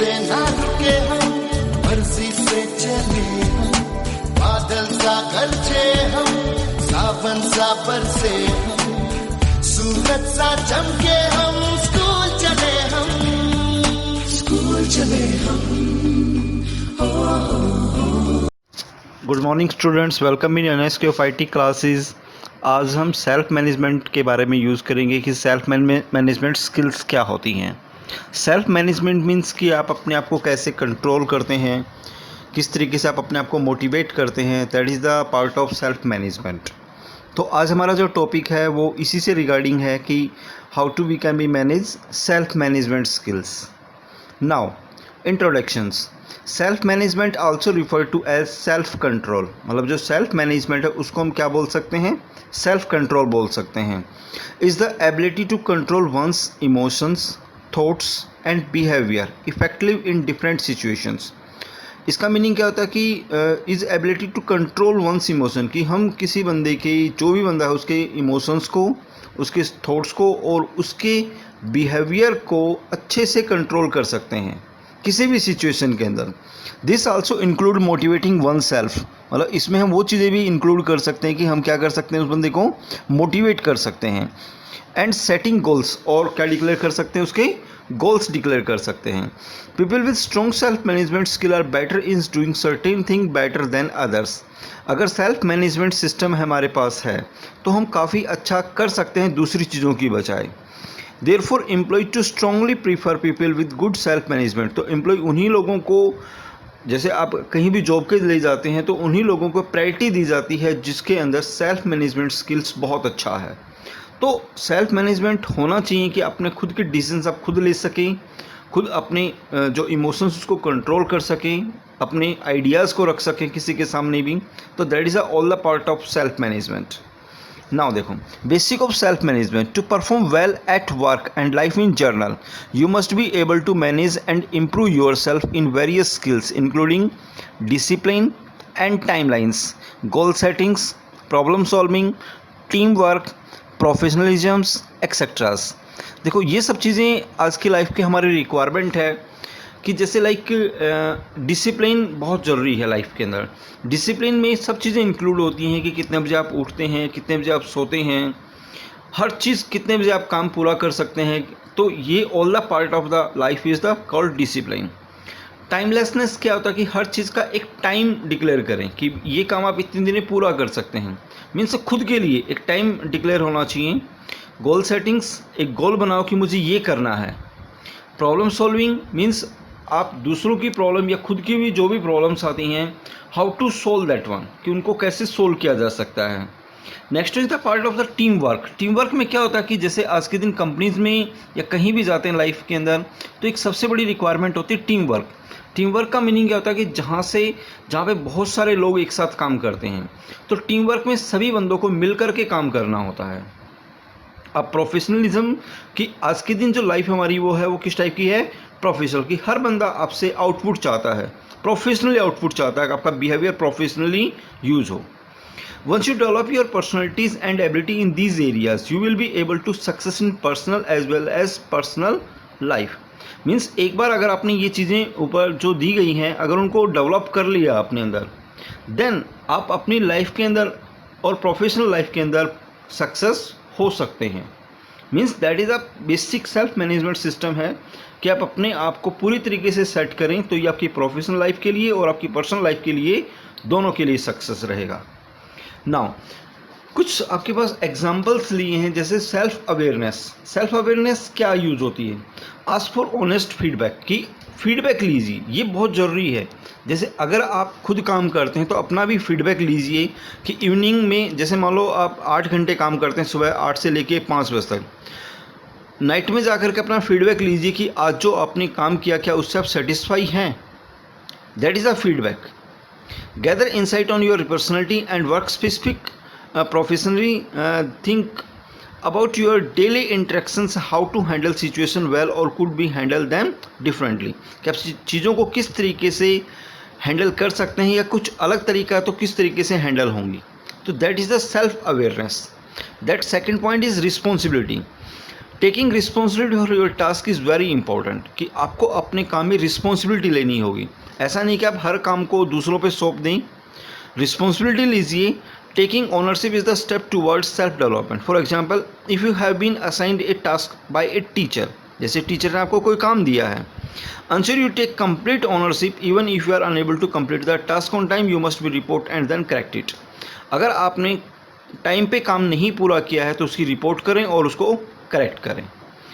से ना रुके हम, मर्जी से चले हम, बादल सा गरजे हम, सावन सा बरसे हम, सूरज सा चमके हम, स्कूल चले हम, स्कूल चले हम। Good morning students, welcome in NSK of IT classes. आज हम सेल्फ मैनेजमेंट के बारे में यूज़ करेंगे कि सेल्फ मैनेजमेंट स्किल्स क्या होती हैं। सेल्फ मैनेजमेंट मीन्स कि आप अपने आप को कैसे कंट्रोल करते हैं, किस तरीके से आप अपने आप को मोटिवेट करते हैं। That is the part of self management. तो आज हमारा जो टॉपिक है वो इसी से रिगार्डिंग है कि how to we can be manage self management skills. Now introductions. Self management also refer to as self control. मतलब जो सेल्फ मैनेजमेंट है उसको हम क्या बोल सकते हैं, सेल्फ कंट्रोल बोल सकते हैं। Is the ability to control one's emotions, thoughts and behaviour effective in different situations. इसका मीनिंग क्या होता है कि is ability to control one's emotion, कि हम किसी बंदे के, जो भी बंदा है उसके इमोशंस को, उसके थॉट्स को और उसके बिहेवियर को अच्छे से कंट्रोल कर सकते हैं किसी भी सिचुएशन के अंदर। This also include motivating one self. मतलब इसमें हम वो चीज़ें भी इंक्लूड कर सकते हैं कि हम क्या कर सकते हैं, उस बंदे को मोटिवेट कर सकते हैं। एंड सेटिंग गोल्स, और क्या डिक्लेयर कर सकते हैं, उसके गोल्स डिक्लेयर कर सकते हैं। People with strong self management skill are better in doing certain thing better than others. अगर सेल्फ मैनेजमेंट सिस्टम हमारे पास है तो हम काफ़ी अच्छा कर सकते हैं दूसरी चीज़ों की बजाय। Therefore employ to strongly prefer people with good self management. तो एम्प्लॉय उन्हीं लोगों को, जैसे आप कहीं भी जॉब के लिए जाते हैं तो उन्हीं लोगों को प्रायोरिटी दी जाती है जिसके अंदर सेल्फ मैनेजमेंट स्किल्स बहुत अच्छा है। तो सेल्फ मैनेजमेंट होना चाहिए कि अपने खुद के डिसीजंस आप खुद ले सकें, खुद अपने जो इमोशंस उसको कंट्रोल कर सकें, अपने आइडियाज़ को रख सकें किसी के सामने भी। तो that is all the part of self management. Now देखो, basic of self management. To perform well at work and life in general, you must be able to manage and improve yourself in various skills including discipline and timelines, goal settings, problem solving, team work, professionalisms etceteras. देखो ये सब चीज़ें आज की life की हमारी requirement है कि जैसे लाइक डिसिप्लिन बहुत ज़रूरी है लाइफ के अंदर। डिसिप्लिन में सब चीज़ें इंक्लूड होती हैं कि कितने बजे आप उठते हैं, कितने बजे आप सोते हैं, हर चीज़ कितने बजे आप काम पूरा कर सकते हैं। तो ये all the part of the life is the called discipline. Timelessness क्या होता है कि हर चीज़ का एक टाइम डिक्लेयर करें कि ये काम आप इतने दिन में पूरा कर सकते हैं। मीन्स खुद के लिए एक टाइम डिक्लेयर होना चाहिए। गोल सेटिंग्स, एक गोल बनाओ कि मुझे ये करना है। प्रॉब्लम सॉल्विंग मीन्स आप दूसरों की प्रॉब्लम या खुद की भी जो भी प्रॉब्लम्स आती हैं, how to solve that one, कि उनको कैसे सोल्व किया जा सकता है। Next is the part of the team work. Team work में क्या होता है कि जैसे आज के दिन कंपनीज में या कहीं भी जाते हैं लाइफ के अंदर, तो एक सबसे बड़ी रिक्वायरमेंट होती है टीम वर्क। टीम वर्क का मीनिंग क्या होता है कि जहाँ पे बहुत सारे लोग एक साथ काम करते हैं, तो टीम वर्क में सभी बंदों को मिल कर के काम करना होता है। अब प्रोफेशनलिज्म की आज के दिन जो लाइफ हमारी वो है, वो किस टाइप की है, प्रोफेशनल, की हर बंदा आपसे आउटपुट चाहता है, प्रोफेशनली आउटपुट चाहता है कि आपका बिहेवियर प्रोफेशनली यूज हो। Once you develop your personalities and ability in these areas, you will be able to success in personal as well as personal life. Means एक बार अगर आपने ये चीज़ें ऊपर जो दी गई हैं, अगर उनको डेवलप कर लिया अपने अंदर, देन आप अपनी लाइफ के अंदर और प्रोफेशनल लाइफ के अंदर सक्सेस हो सकते हैं। Means that is a basic self management system है कि आप अपने आप को पूरी तरीके से सेट करें, तो ये आपकी प्रोफेशनल लाइफ के लिए और आपकी पर्सनल लाइफ के लिए, दोनों के लिए सक्सेस रहेगा। नाउ कुछ आपके पास एग्जाम्पल्स लिए हैं, जैसे सेल्फ अवेयरनेस। सेल्फ अवेयरनेस क्या यूज़ होती है, आस्क फॉर ऑनेस्ट फीडबैक, की फीडबैक लीजिए, ये बहुत ज़रूरी है। जैसे अगर आप खुद काम करते हैं तो अपना भी फीडबैक लीजिए कि इवनिंग में, जैसे मान लो आप 8 घंटे काम करते हैं, सुबह 8 से लेके 5 बजे तक, नाइट में जाकर के अपना फीडबैक लीजिए कि आज जो आपने काम किया, क्या उससे आप सेटिस्फाई हैं। That is a feedback. Gather insight on your personality and work specific professionally, think about your daily interactions, how to handle situation well or could be handle them differently, कि आप चीज़ों को किस तरीके से हैंडल कर सकते हैं या कुछ अलग तरीका है तो किस तरीके से हैंडल होंगी। तो that is the self awareness. That second point is responsibility. Taking responsibility for your task is very important, कि आपको अपने काम में रिस्पॉन्सिबिलिटी लेनी होगी। ऐसा नहीं कि आप हर काम को दूसरों पे सौंप दें, रिस्पॉन्सिबिलिटी लीजिए। Taking ownership is the step towards self development. For example, if you have been assigned a task by a teacher, जैसे टीचर ने आपको कोई काम दिया है, Ensure you take complete ownership even if you are unable to complete the task on time. You must be report and then correct it. अगर आपने time पे काम नहीं पूरा किया है तो उसकी रिपोर्ट करें और उसको करेक्ट करें।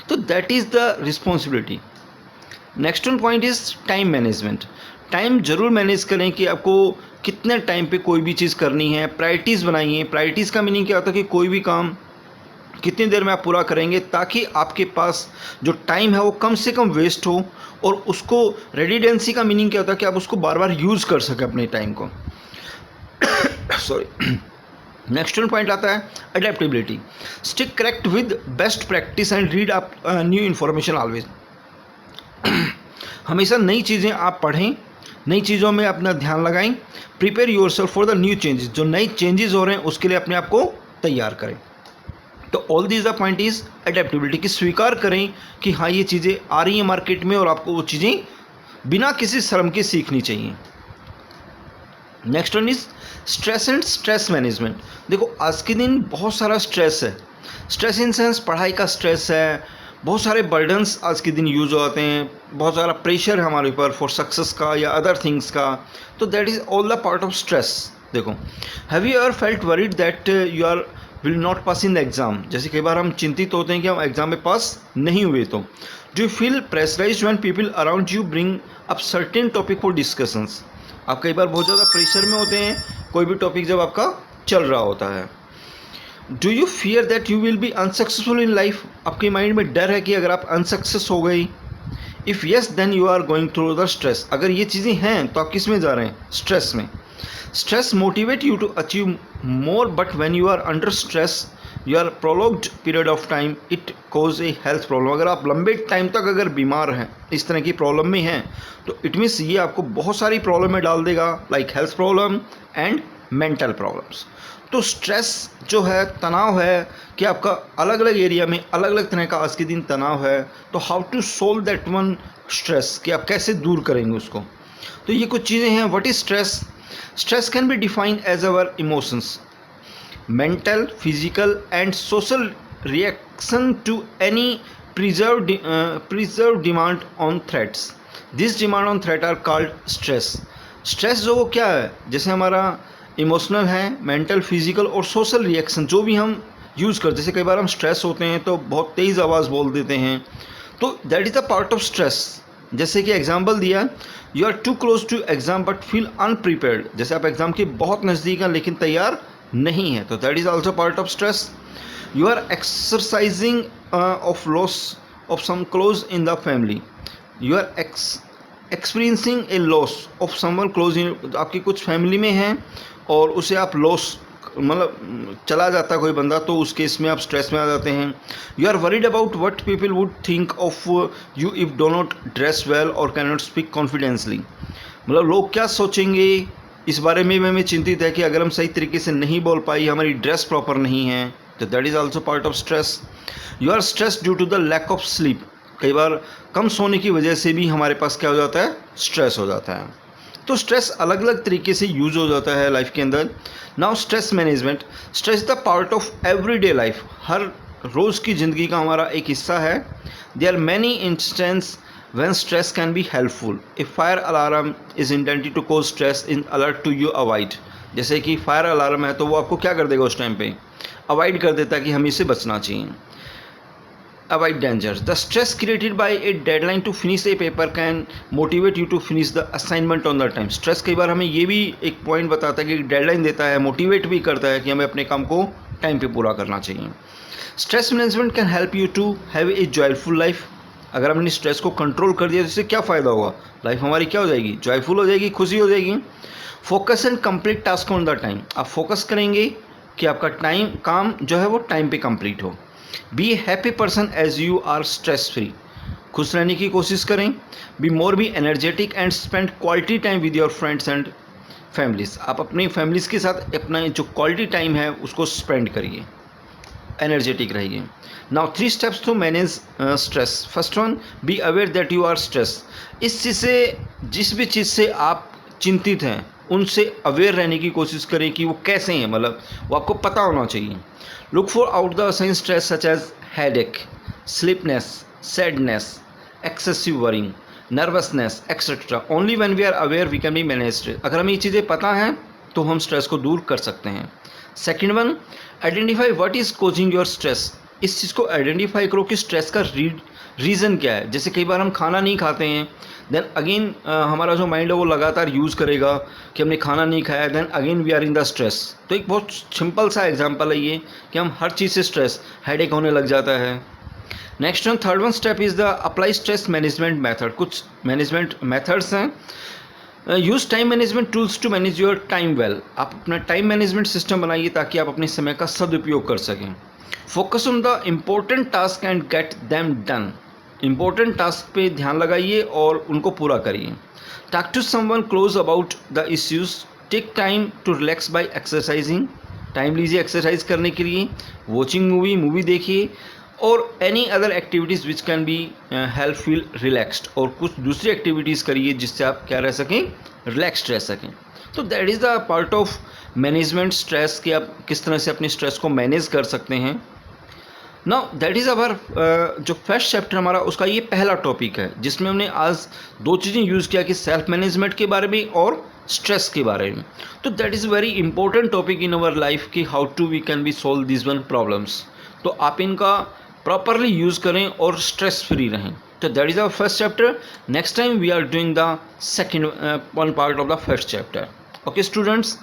तो that is the responsibility. Next one point is time management. Time जरूर मैनेज करें कि आपको कितने टाइम पे कोई भी चीज़ करनी है। प्रायोरिटीज़ बनाइए। प्रायोरिटीज़ का मीनिंग क्या होता है कि कोई भी काम कितनी देर में आप पूरा करेंगे, ताकि आपके पास जो टाइम है वो कम से कम वेस्ट हो, और उसको रेडिडेंसी का मीनिंग क्या होता है कि आप उसको बार बार यूज़ कर सकें अपने टाइम को। सॉरी। नेक्स्ट वन पॉइंट आता है adaptability. Stick correct with best practice and read up new information always. हमेशा नई चीज़ें आप पढ़ें, नई चीज़ों में अपना ध्यान लगाएं। Prepare yourself for the new changes. जो नई चेंजेस हो रहे हैं उसके लिए अपने आप को तैयार करें। तो all these the point is adaptability, कि स्वीकार करें कि हाँ ये चीज़ें आ रही हैं मार्केट में और आपको वो चीज़ें बिना किसी शर्म के सीखनी चाहिए। Next one is stress and stress management. देखो आज के दिन बहुत सारा स्ट्रेस है। स्ट्रेस इन सेंस पढ़ाई का स्ट्रेस है, बहुत सारे बर्डन्स आज के दिन यूज होते हैं, बहुत सारा प्रेशर है हमारे ऊपर फॉर सक्सेस का या अदर थिंग्स का। तो that is all the part of stress. देखो, have you ever felt worried that you are will not pass in the exam. जैसे कई बार हम चिंतित होते हैं कि हम एग्ज़ाम में पास नहीं हुए। तो do you feel pressurised when people around you bring up certain topic for discussions. आप कई बार बहुत ज़्यादा प्रेशर में होते हैं कोई भी टॉपिक जब आपका चल रहा होता है। Do you fear that you will be unsuccessful in life. आपके माइंड में डर है कि अगर आप अनसक्सेस हो गई। If yes then you are going through the stress. अगर ये चीज़ें हैं तो आप किस में जा रहे हैं, स्ट्रेस में। Stress motivate you to achieve more, but when you are under stress, your prolonged period of time, it cause a health problem. अगर आप लंबे टाइम तक अगर बीमार हैं, इस तरह की प्रॉब्लम में हैं, तो इट मीन्स ये आपको बहुत सारी प्रॉब्लम में डाल देगा, like health problem and mental problems. तो स्ट्रेस जो है, तनाव है कि आपका अलग अलग एरिया में अलग अलग तरह का आज के दिन तनाव है। तो how to solve that one stress, कि आप कैसे दूर करेंगे उसको। तो ये कुछ चीज़ें हैं। What is stress? Stress can be defined as our emotions, mental, physical and social reaction to any preserved demand on threats. These demand on threat are called stress. Stress जो वो क्या है, जैसे हमारा इमोशनल है, मेंटल, फिजिकल और social reaction जो भी हम यूज़ करते, जैसे कई बार हम स्ट्रेस होते हैं तो बहुत तेज़ आवाज़ बोल देते हैं, तो that is a part of stress. जैसे कि एग्जाम्पल दिया, you are too close to exam but feel unprepared. जैसे आप एग्जाम के बहुत नज़दीक हैं लेकिन तैयार नहीं है, तो that is also part of stress. You are exercising of loss of some close in the family. You are experiencing a loss of someone close in, आपकी कुछ फैमिली में हैं और उसे आप लॉस, मतलब चला जाता है कोई बंदा, तो उस केस में आप स्ट्रेस में आ जाते हैं। You are worried about what people would think of you if do not dress well और कैन नॉट स्पीक कॉन्फिडेंसली। मतलब लोग क्या सोचेंगे इस बारे में हमें चिंतित है कि अगर हम सही तरीके से नहीं बोल पाई, हमारी ड्रेस प्रॉपर नहीं है, तो that is also part of stress. You are stress due to the lack of sleep. कई बार कम सोने की वजह से भी हमारे पास क्या हो जाता है, स्ट्रेस हो जाता है। तो स्ट्रेस अलग अलग तरीके से यूज हो जाता है लाइफ के अंदर। Now stress management. Stress the part of everyday life, हर रोज़ की ज़िंदगी का हमारा एक हिस्सा है। There are many instance when stress can be helpful. A fire alarm is intended to cause stress in alert to you avoid. जैसे कि फायर अलार्म है तो वो आपको क्या कर देगा, उस टाइम पे अवॉइड कर देता है कि हमें इसे बचना चाहिए। Avoid dangers. The stress created by a deadline to finish a paper can motivate you to finish the assignment on the time. Stress कई बार हमें ये भी एक पॉइंट बताता है कि डेडलाइन देता है, मोटिवेट भी करता है कि हमें अपने काम को टाइम पे पूरा करना चाहिए। Stress management can help you to have a joyful life. अगर हमने स्ट्रेस को कंट्रोल कर दिया तो इससे क्या फ़ायदा होगा, लाइफ हमारी क्या हो जाएगी, जॉयफुल हो जाएगी, खुशी हो जाएगी। Focus and complete task on the time. आप फोकस करेंगे कि आपका काम जो है वो टाइम पे कंप्लीट हो। Be a happy person as you are stress free. खुश रहने की कोशिश करें। Be more be energetic and spend quality time with your friends and families. आप अपनी फैमिलीज़ के साथ अपना जो क्वालिटी टाइम है उसको स्पेंड करिए। एनर्जेटिक रहिए। Now 3 steps to manage stress. First one, be aware that you are stress. इस चीज़ से, जिस भी चीज़ से आप चिंतित हैं उनसे अवेयर रहने की कोशिश करें कि वो कैसे हैं, मतलब वो आपको पता होना चाहिए। Look for out the sign stress such as headache, sleepness, sadness, excessive worrying, nervousness etcetera. Only when we are aware we can be manage stress. अगर हमें ये चीज़ें पता हैं तो हम स्ट्रेस को दूर कर सकते हैं। Second one, identify what is causing your stress. इस चीज़ को आइडेंटिफाई करो कि स्ट्रेस का रीज़न क्या है। जैसे कई बार हम खाना नहीं खाते हैं, देन अगेन हमारा जो माइंड है वो लगातार यूज़ करेगा कि हमने खाना नहीं खाया, then again we are in the stress. तो एक बहुत सिंपल सा एग्जांपल है ये कि हम हर चीज़ से स्ट्रेस, हेडेक होने लग जाता है। Next one, third one step is the apply stress management method. कुछ मैनेजमेंट मेथड्स हैं। Use time management tools to manage your time well. आप अपना टाइम मैनेजमेंट सिस्टम बनाइए ताकि आप अपने समय का सदुपयोग कर सकें। Focus on the important task and get them done. Important task पे ध्यान लगाइए और उनको पूरा करिए। Talk to someone close about the issues. Take time to relax by exercising. Time लीजिए एक्सरसाइज करने के लिए। वॉचिंग मूवी देखिए, और any other activities which can be help feel relaxed. और कुछ दूसरी एक्टिविटीज़ करिए जिससे आप क्या रह सकें, रिलैक्सड रह सकें। तो that is the part of management stress, कि आप किस तरह से अपने स्ट्रेस को मैनेज कर सकते हैं। नाउ दैट इज़ अवर जो फर्स्ट चैप्टर हमारा, उसका ये पहला टॉपिक है जिसमें हमने आज 2 चीज़ें यूज़ किया कि सेल्फ मैनेजमेंट के बारे में और स्ट्रेस के बारे में। तो that is very important topic in our life कि how to we can be solve this one problems. तो आप इनका प्रॉपरली यूज़ करें और स्ट्रेस फ्री रहें। तो that is our first chapter. Next time we are doing the second one part of the first chapter. Okay students,